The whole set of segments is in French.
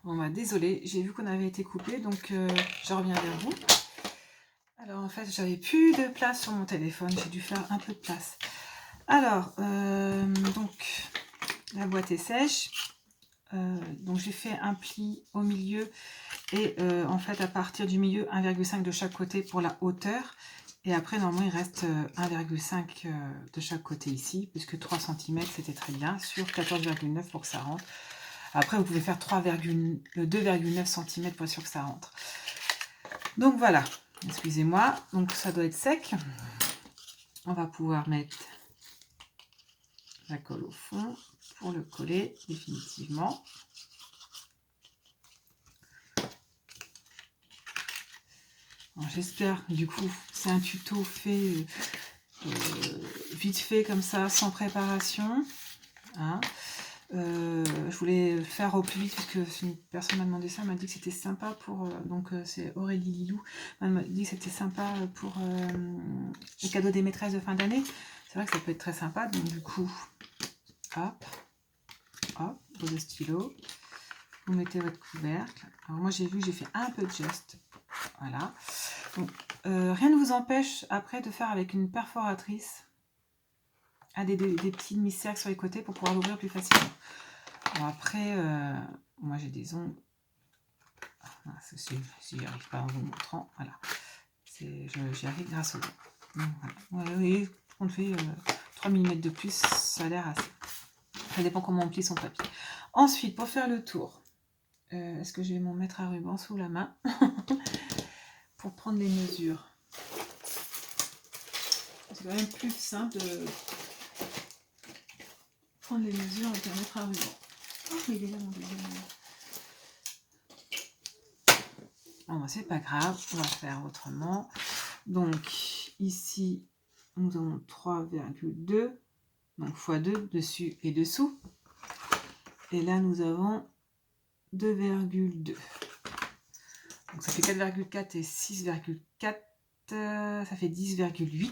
Bon bah désolée, j'ai vu qu'on avait été coupé, donc je reviens vers vous. Alors en fait, j'avais plus de place sur mon téléphone, j'ai dû faire un peu de place. Alors, donc la boîte est sèche. Donc j'ai fait un pli au milieu et en fait à partir du milieu 1,5 de chaque côté pour la hauteur. Et après normalement il reste 1,5 de chaque côté ici, puisque 3 cm c'était très bien, sur 14,9 pour que ça rentre. Après vous pouvez faire 2,9 cm pour être sûr que ça rentre. Donc voilà, excusez-moi, donc ça doit être sec. On va pouvoir mettre la colle au fond pour le coller définitivement. J'espère du coup c'est un tuto fait vite fait comme ça, sans préparation. Hein. Je voulais le faire au plus vite puisque une personne m'a demandé ça, m'a dit que c'était sympa pour... donc c'est Aurélie Lilou, elle m'a dit que c'était sympa pour les cadeaux des maîtresses de fin d'année. C'est vrai que ça peut être très sympa, donc du coup, hop, hop, vos stylos, vous mettez votre couvercle. Alors moi j'ai vu, j'ai fait un peu de geste, voilà. Donc, rien ne vous empêche après de faire avec une perforatrice des petits demi-cercles sur les côtés pour pouvoir l'ouvrir plus facilement. Alors après, moi j'ai des ongles. Si j'y arrive pas en vous montrant, voilà. J'y arrive grâce aux ongles. Voilà. Oui, on fait 3 mm de plus, ça a l'air assez. Ça dépend comment on plie son papier. Ensuite, pour faire le tour, est-ce que je vais mon mètre à ruban sous la main pour prendre les mesures? C'est quand même plus simple de prendre les mesures avec un mètre à ruban. Oh, mais il est là mon deuxième. Bon, c'est pas grave, on va faire autrement. Donc, ici, nous avons 3,2, donc x2, dessus et dessous. Et là, nous avons 2,2. Donc, ça fait 4,4 et 6,4, ça fait 10,8.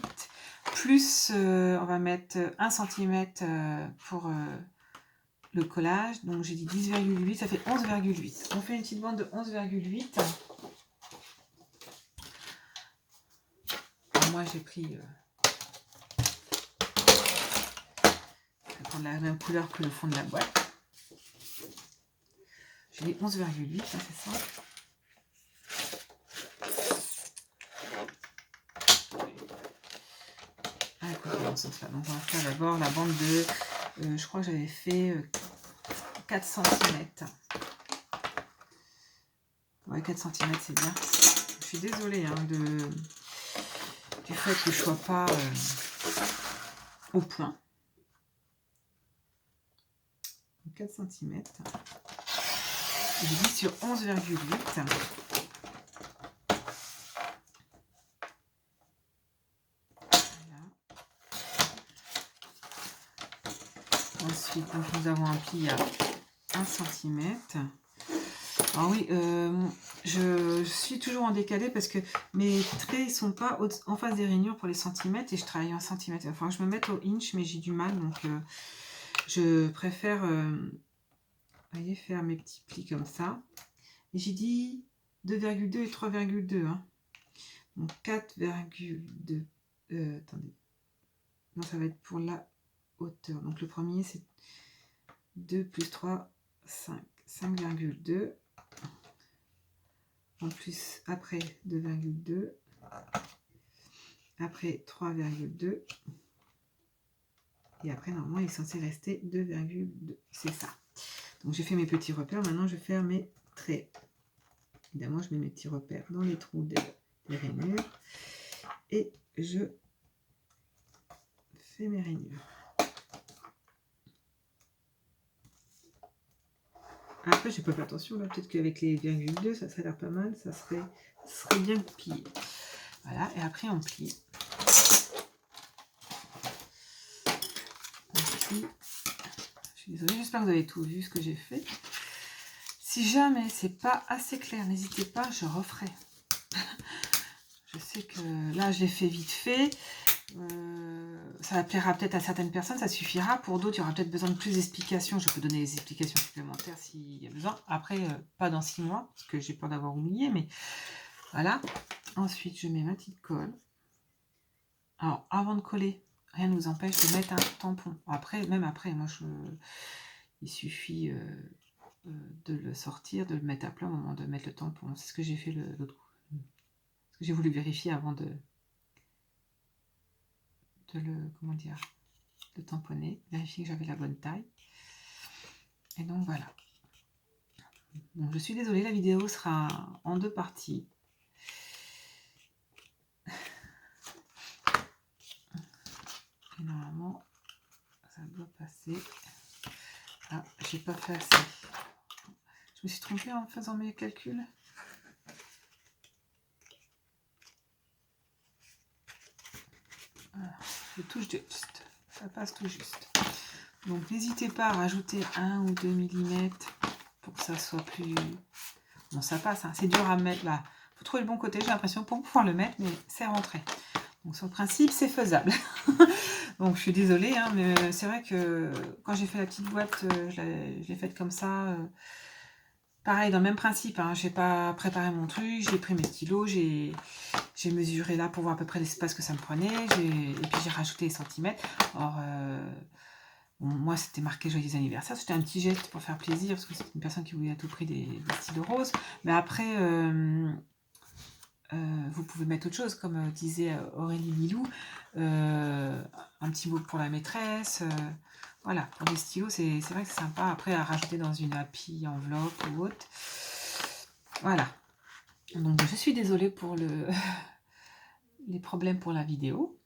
Plus, on va mettre 1 cm pour le collage. Donc, j'ai dit 10,8, ça fait 11,8. On fait une petite bande de 11,8. Moi, j'ai pris... la même couleur que le fond de la boîte. J'ai mis 11,8, hein, c'est ça. Donc on va faire d'abord la bande de, je crois que j'avais fait 4 cm. Ouais, 4 cm c'est bien. Je suis désolée hein, du fait que je ne sois pas au point. 4 cm. J'ai dit sur 11,8. Ensuite, donc, nous avons un pli à 1 cm. Alors oui, je suis toujours en décalé parce que mes traits ne sont pas en face des rainures pour les centimètres et je travaille en centimètres. Enfin, je me mets au inch, mais j'ai du mal, donc je préfère voyez, faire mes petits plis comme ça. Et j'ai dit 2,2 et 3,2. Hein. Donc 4,2. Attendez. Non, ça va être pour la hauteur. Donc le premier, c'est 2 plus 3, 5. 5,2. En plus, après 2,2. Après 3,2. Et après, normalement, il est censé rester 2,2. C'est ça. Donc j'ai fait mes petits repères. Maintenant, je vais faire mes traits. Évidemment, je mets mes petits repères dans les trous des rainures. Et je fais mes rainures. Après, j'ai pas fait attention, là, peut-être qu'avec les 2, ça serait l'air pas mal, ça serait bien plié. Voilà, et après on plie. On plie. Je suis désolée, j'espère que vous avez tout vu ce que j'ai fait. Si jamais c'est pas assez clair, n'hésitez pas, je referai. Je sais que là, je l'ai fait vite fait. ça plaira peut-être à certaines personnes, ça suffira. Pour d'autres, il y aura peut-être besoin de plus d'explications. Je peux donner des explications supplémentaires s'il y a besoin. Après, pas dans 6 mois, parce que j'ai peur d'avoir oublié, mais voilà. Ensuite, je mets ma petite colle. Alors, avant de coller, rien ne nous empêche de mettre un tampon. Après, même après, moi, il suffit de le sortir, de le mettre à plat au moment de mettre le tampon. C'est ce que j'ai fait l'autre coup. Parce que j'ai voulu vérifier avant de le, comment dire, de tamponner, vérifier que j'avais la bonne taille. Et donc voilà. Donc je suis désolée, la vidéo sera en 2 parties. Et normalement, ça doit passer. Ah, j'ai pas fait assez. Je me suis trompée en faisant mes calculs. Voilà, je touche juste. Ça passe tout juste. Donc n'hésitez pas à rajouter 1 ou 2 mm pour que ça soit plus... Bon, ça passe, hein. C'est dur à mettre là. Il faut trouver le bon côté, j'ai l'impression, pour pouvoir le mettre, mais c'est rentré. Donc sur le principe, c'est faisable. Donc je suis désolée, hein, mais c'est vrai que quand j'ai fait la petite boîte, je l'ai faite comme ça. Pareil, dans le même principe, hein, j'ai pas préparé mon truc, j'ai pris mes stylos, j'ai mesuré là pour voir à peu près l'espace que ça me prenait, et puis j'ai rajouté les centimètres. Or, bon, moi c'était marqué joyeux anniversaire, c'était un petit geste pour faire plaisir, parce que c'est une personne qui voulait à tout prix des stylos roses. Mais après, vous pouvez mettre autre chose, comme disait Aurélie Milou, un petit mot pour la maîtresse. Voilà, pour des stylos, c'est vrai que c'est sympa. Après, à rajouter dans une happy enveloppe ou autre. Voilà. Donc, je suis désolée pour les problèmes pour la vidéo.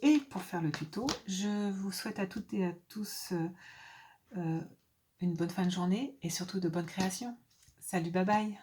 Et pour faire le tuto, je vous souhaite à toutes et à tous une bonne fin de journée et surtout de bonnes créations. Salut, bye bye!